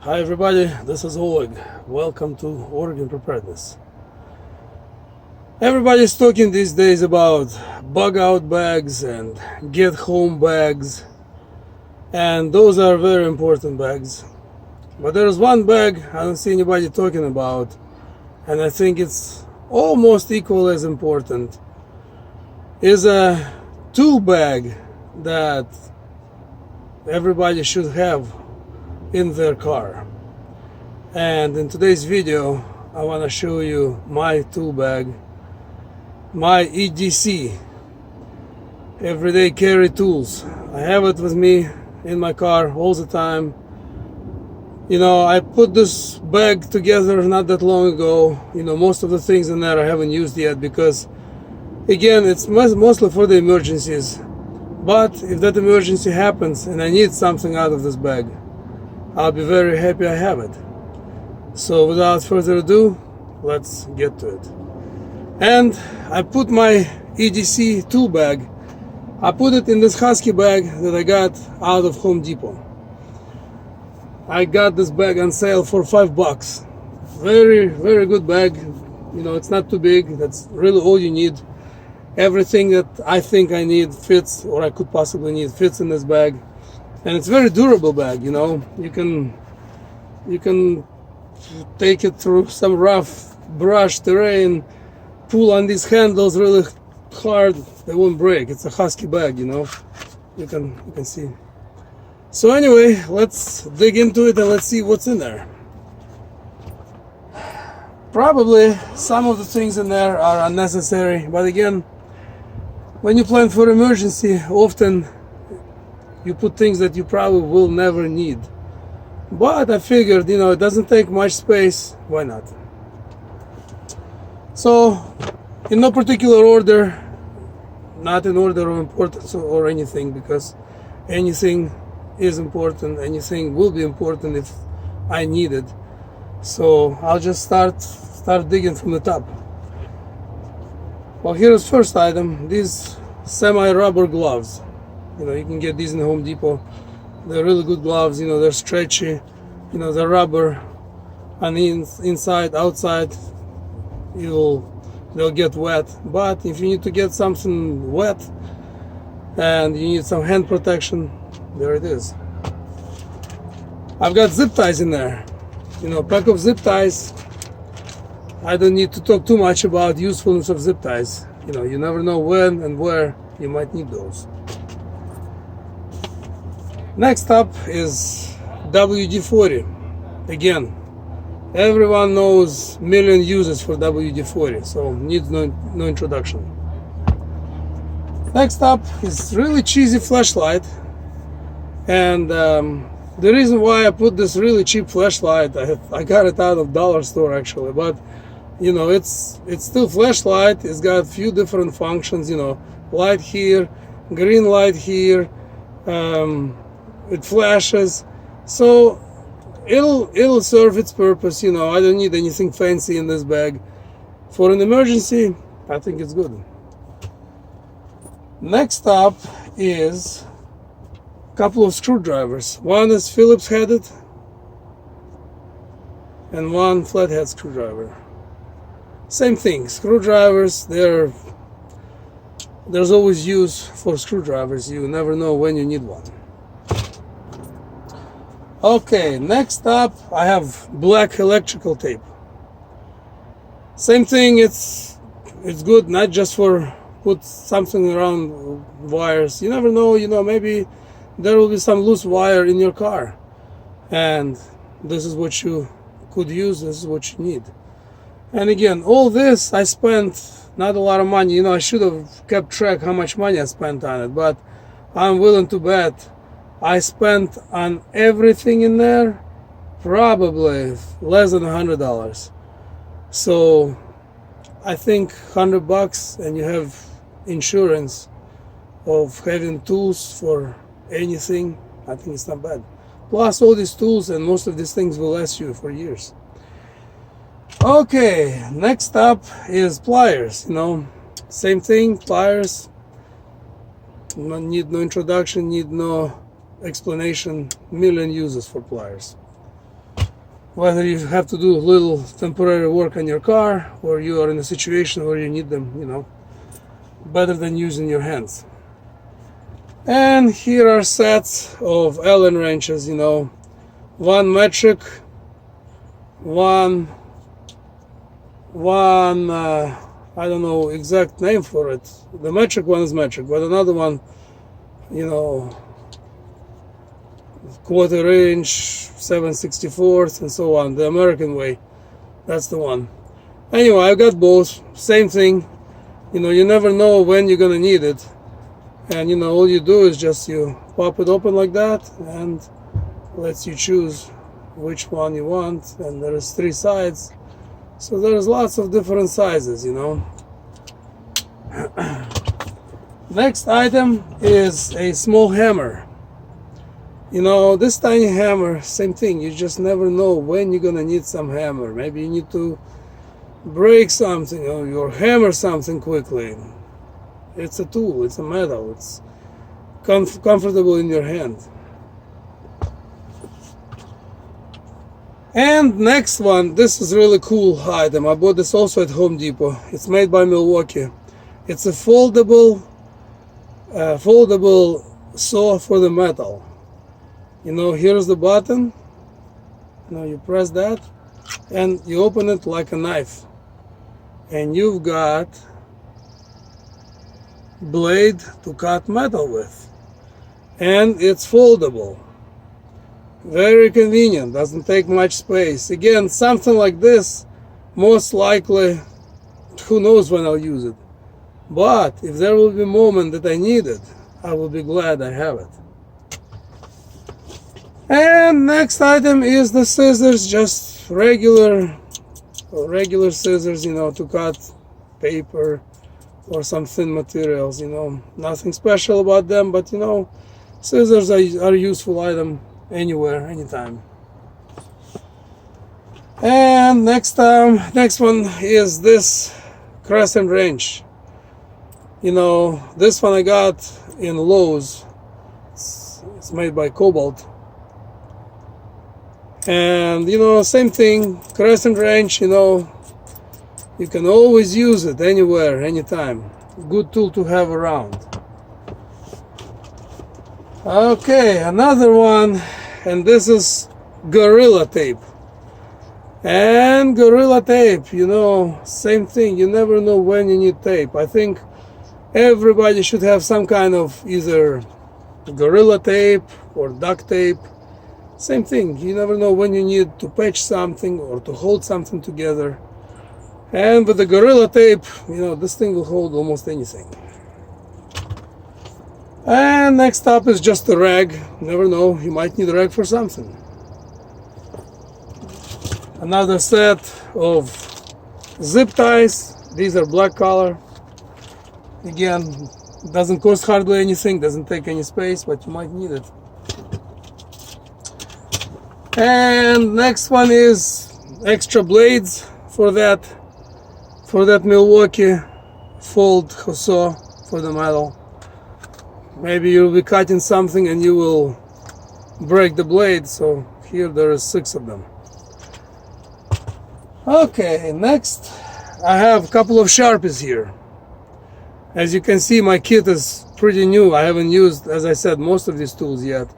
Hi everybody, this is Oleg. Welcome to Organ Preparedness. Everybody's talking these days about bug out bags and get home bags, and those are very important bags. But there's one bag I don't see anybody talking about, and I think it's almost equal as important. Is a tool bag that everybody should have in their car. And in today's video I want to show you my tool bag, my EDC everyday carry tools. I have it with me in my car all the time. You know, I put this bag together not that long ago. You know, most of the things in there I haven't used yet because, again, it's mostly for the emergencies. But if that emergency happens and I need something out of this bag, I'll be very happy I have it. So without further ado, let's get to it. And I put my EDC tool bag, I put it in this Husky bag that I got out of Home Depot. I got this bag on sale for $5. Very good bag. You know, it's not too big. That's really all you need. Everything that I think I need fits, or I could possibly need, fits in this bag. And it's a very durable bag. You know, you can take it through some rough brush terrain, pull on these handles really hard, they won't break. It's a Husky bag, you know, you can see. So anyway, let's dig into it and let's see what's in there. Probably some of the things in there are unnecessary, but again, when you plan for emergency, often you put things that you probably will never need. But I figured, you know, it doesn't take much space, why not? So, in no particular order, not in order of importance or anything, because anything is important, anything will be important if I need it. So I'll just start digging from the top. Well, here's first item, these semi-rubber gloves. You know, you can get these in Home Depot. They're really good gloves, you know, they're stretchy, you know, they're rubber on the inside, outside, they'll get wet. But if you need to get something wet and you need some hand protection, there it is. I've got zip ties in there, you know, pack of zip ties. I don't need to talk too much about usefulness of zip ties. You know, you never know when and where you might need those. Next up is WD-40. Again, everyone knows million uses for WD-40, so needs no introduction. Next up is really cheesy flashlight, and the reason why I put this really cheap flashlight, I got it out of dollar store actually, but you know, it's still flashlight. It's got a few different functions, you know, light here, green light here, it flashes, so it'll serve its purpose. You know, I don't need anything fancy in this bag. For an emergency, I think it's good. Next up is a couple of screwdrivers. One is Phillips headed and one flathead screwdriver. Same thing, screwdrivers, there's always use for screwdrivers. You never know when you need one. Okay, next up I have black electrical tape. Same thing, it's good not just for put something around wires. You never know, you know, maybe there will be some loose wire in your car, and this is what you could use, this is what you need. And again, all this I spent not a lot of money. You know, I should have kept track how much money I spent on it, but I'm willing to bet I spent on everything in there probably less than $100. So I think $100 and you have insurance of having tools for anything, I think it's not bad. Plus all these tools and most of these things will last you for years. Okay, next up is pliers. You know, same thing, pliers. Need no introduction, need no explanation. Million uses for pliers. whether you have to do a little temporary work on your car or you are in a situation where you need them, you know, better than using your hands. And here are sets of Allen wrenches, you know, one metric, one I don't know exact name for it. The metric one is metric, but another one, you know, quarter inch, 7/64, and so on, the American way. That's the one. Anyway, I got both, same thing. You know, you never know when you're gonna need it, and you know, all you do is just you pop it open like that and lets you choose which one you want. And there is 3 sides, so there's lots of different sizes, you know. Next item is a small hammer. You know, this tiny hammer, same thing, you just never know when you're gonna need some hammer. Maybe you need to break something or hammer something quickly. It's a tool, it's a metal, it's comfortable in your hand. And next one, this is really cool item. I bought this also at Home Depot. It's made by Milwaukee. It's a foldable saw for the metal. You know, here's the button. You know, you press that and you open it like a knife, and you've got blade to cut metal with, and it's foldable. Very convenient, doesn't take much space. Again, something like this, most likely, who knows when I'll use it, but if there will be a moment that I need it, I will be glad I have it. And next item is the scissors, just regular scissors, you know, to cut paper or some thin materials, you know, nothing special about them, but you know, scissors are a useful item anywhere, anytime. And next one is this crescent wrench. You know, this one I got in Lowe's. It's made by Cobalt. And you know, same thing, crescent wrench, you know, you can always use it anywhere, anytime. Good tool to have around. Okay, another one, and this is Gorilla Tape. And Gorilla Tape, you know, same thing, you never know when you need tape. I think everybody should have some kind of either Gorilla Tape or duct tape. Same thing, you never know when you need to patch something or to hold something together. And with the Gorilla Tape, you know, this thing will hold almost anything. And next up is just a rag. Never know, you might need a rag for something. Another set of zip ties. These are black color. Again, doesn't cost hardly anything, doesn't take any space, but you might need it. And next one is extra blades for that Milwaukee fold saw for the metal. Maybe you'll be cutting something and you will break the blade, so here there is 6 of them. Okay, next I have a couple of Sharpies here. As you can see, my kit is pretty new. I haven't used, as I said, most of these tools yet.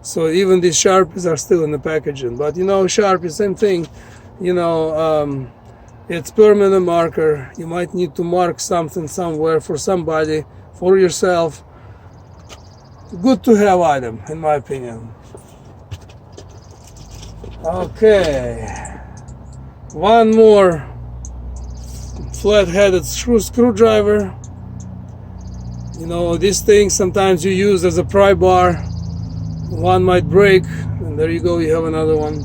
So even these Sharpies are still in the packaging. But you know, Sharpie, same thing. You know, it's permanent marker. You might need to mark something somewhere for somebody, for yourself. Good to have item, in my opinion. Okay. One more flat-headed screwdriver. You know, these things sometimes you use as a pry bar. One might break, and there you go, you have another one.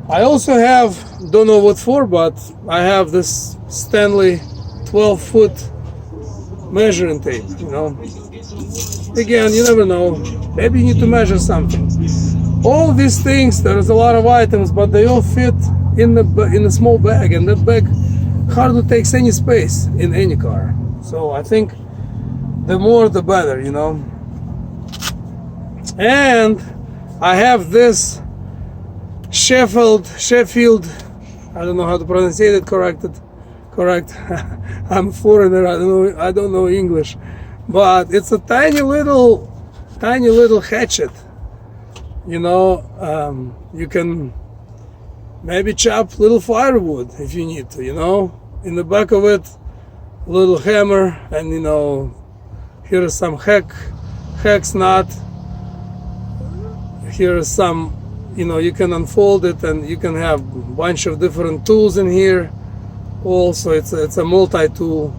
I also have, don't know what for, but I have this Stanley 12-foot measuring tape, you know. Again, you never know, maybe you need to measure something. All these things, there's a lot of items, but they all fit in a small bag, and that bag hardly takes any space in any car. So I think the more the better, you know. And I have this Sheffield, I don't know how to pronounce it correct. I'm foreigner, I don't know English, but it's a tiny little hatchet. You know, you can maybe chop little firewood if you need to, you know. In the back of it, a little hammer, and you know, here is some hex nut. Here is some, you know, you can unfold it and you can have a bunch of different tools in here. Also, it's a multi-tool,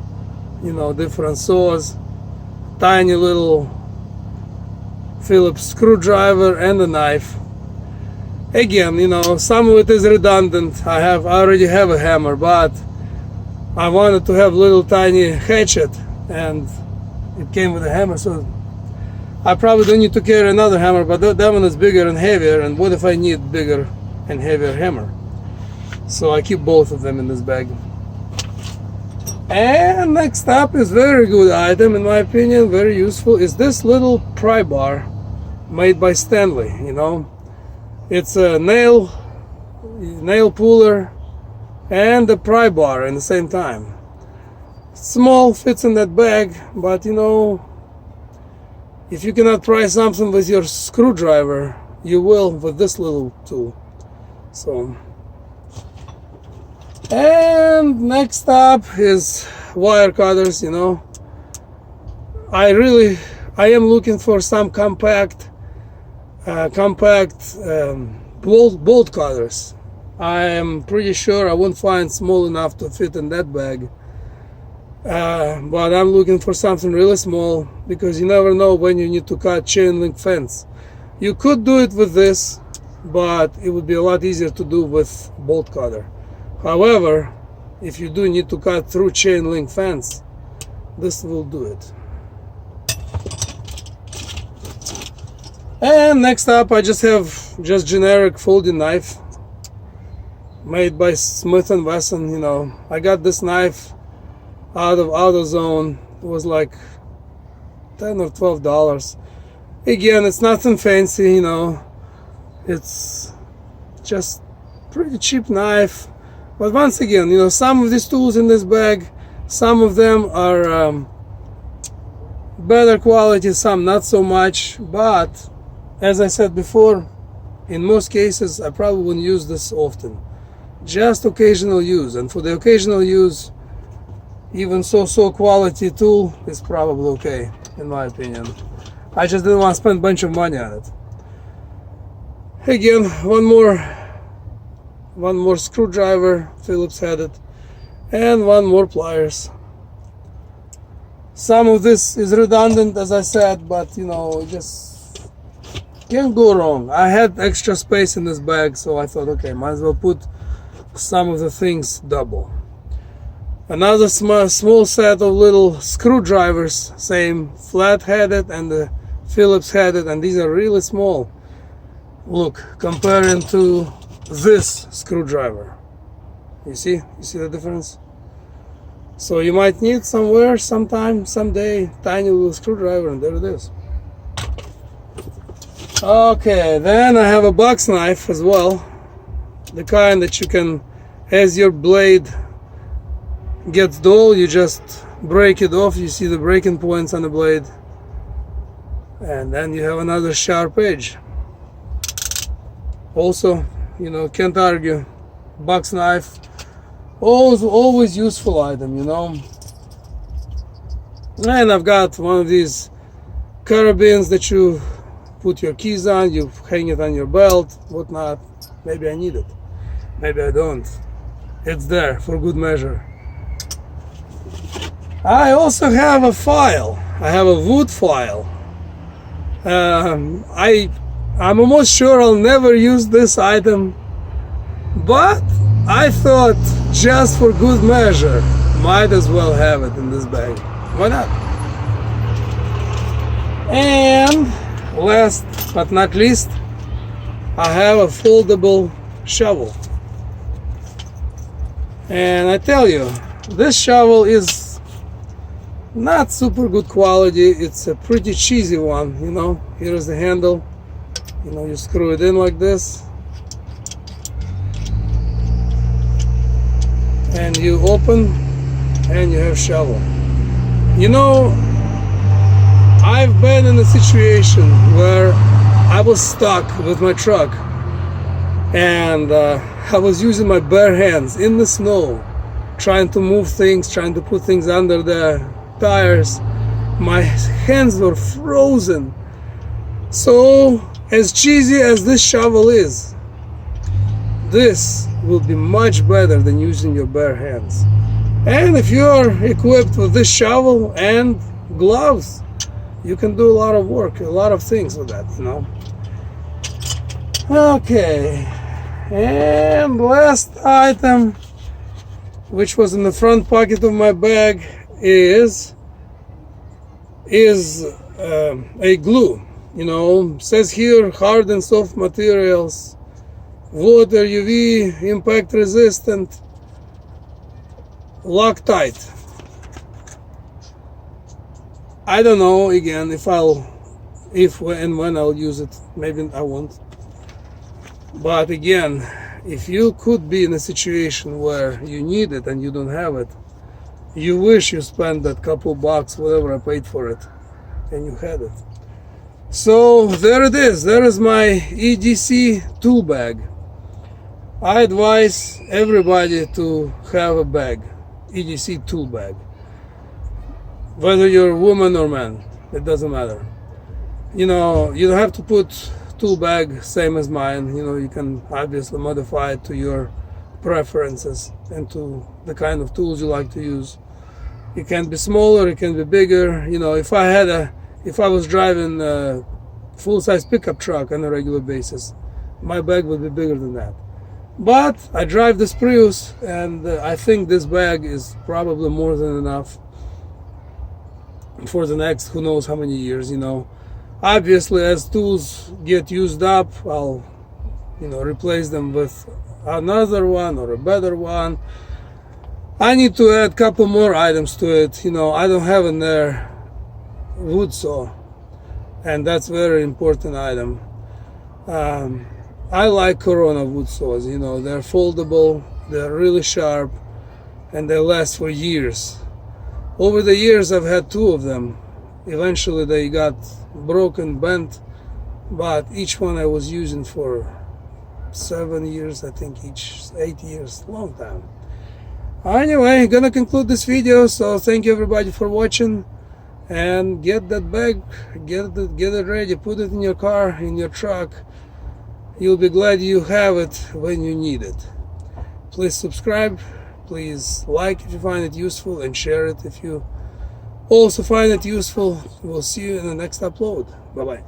you know, different saws, tiny little Phillips screwdriver, and a knife. Again, you know, some of it is redundant. I already have a hammer, but I wanted to have little tiny hatchet, and it came with a hammer, so I probably don't need to carry another hammer, but that one is bigger and heavier, and what if I need bigger and heavier hammer? So I keep both of them in this bag. And next up is very good item, in my opinion, very useful, is this little pry bar made by Stanley, you know. It's a nail puller and a pry bar in the same time. Small, fits in that bag, but you know, if you cannot pry something with your screwdriver, you will with this little tool. So, and next up is wire cutters, you know. I am looking for some compact bolt cutters. I am pretty sure I won't find small enough to fit in that bag. But I'm looking for something really small, because you never know when you need to cut chain link fence. You could do it with this, but it would be a lot easier to do with bolt cutter. However, if you do need to cut through chain link fence, this will do it. And next up, I just have generic folding knife made by Smith & Wesson. You know, I got this knife out of AutoZone. It was like $10 or $12. Again, it's nothing fancy, you know. It's just pretty cheap knife. But once again, you know, some of these tools in this bag, some of them are better quality, some not so much. But as I said before, in most cases I probably wouldn't use this often. Just occasional use, and for the occasional use, even so quality tool is probably okay, in my opinion. I just didn't want to spend a bunch of money on it. Again, one more screwdriver, Phillips headed, and one more pliers. Some of this is redundant, as I said, but you know, just can't go wrong. I had extra space in this bag, so I thought, okay, might as well put some of the things double. Another small set of little screwdrivers, same flat headed and the Phillips headed, and these are really small. Look, comparing to this screwdriver, you see the difference? So you might need somewhere, sometime, someday, tiny little screwdriver, and there it is. Okay, then I have a box knife as well, the kind that you can, as your blade gets dull, you just break it off. You see the breaking points on the blade, and then you have another sharp edge. Also, you know, can't argue, box knife, always useful item, you know. And I've got one of these carabines that you put your keys on, you hang it on your belt, whatnot. Maybe I need it, maybe I don't. It's there for good measure. I also have a file. I have a wood file. I'm almost sure I'll never use this item, but I thought, just for good measure, might as well have it in this bag. Why not? And last but not least, I have a foldable shovel. And I tell you, this shovel is not super good quality. It's a pretty cheesy one, you know. Here's the handle. You know, you screw it in like this, and you open, and you have shovel. You know, I've been in a situation where I was stuck with my truck, and I was using my bare hands in the snow, trying to move things, trying to put things under the tires. My hands were frozen. So, as cheesy as this shovel is, this will be much better than using your bare hands. And if you're equipped with this shovel and gloves, you can do a lot of work, a lot of things with that, you know. Okay, and last item, which was in the front pocket of my bag, is a glue. You know, says here hard and soft materials, water, UV, impact resistant, Loctite. I don't know again if and when I'll use it. Maybe I won't. But again, if you could be in a situation where you need it and you don't have it, you wish you spent that couple bucks, whatever I paid for it, and you had it. So there it is. There is my EDC tool bag. I advise everybody to have a bag, EDC tool bag. Whether you're a woman or man, it doesn't matter. You know, you don't have to put tool bag same as mine. You know, you can obviously modify it to your preferences and to the kind of tools you like to use. It can be smaller, it can be bigger. You know, if I was driving a full-size pickup truck on a regular basis, my bag would be bigger than that. But I drive this Prius, and I think this bag is probably more than enough for the next who knows how many years, you know. Obviously, as tools get used up, I'll, you know, replace them with another one or a better one. I need to add a couple more items to it. You know, I don't have in there wood saw, and that's a very important item. I like Corona wood saws. You know, they're foldable, they're really sharp, and they last for years. Over the years I've had two of them. Eventually they got broken, bent, but each one I was using for 7 years, I think each 8 years, long time. Anyway, gonna conclude this video, so thank you everybody for watching, and get that bag, get it ready, put it in your car, in your truck. You'll be glad you have it when you need it. Please subscribe, please like if you find it useful, and share it if you also find it useful. We'll see you in the next upload. Bye bye.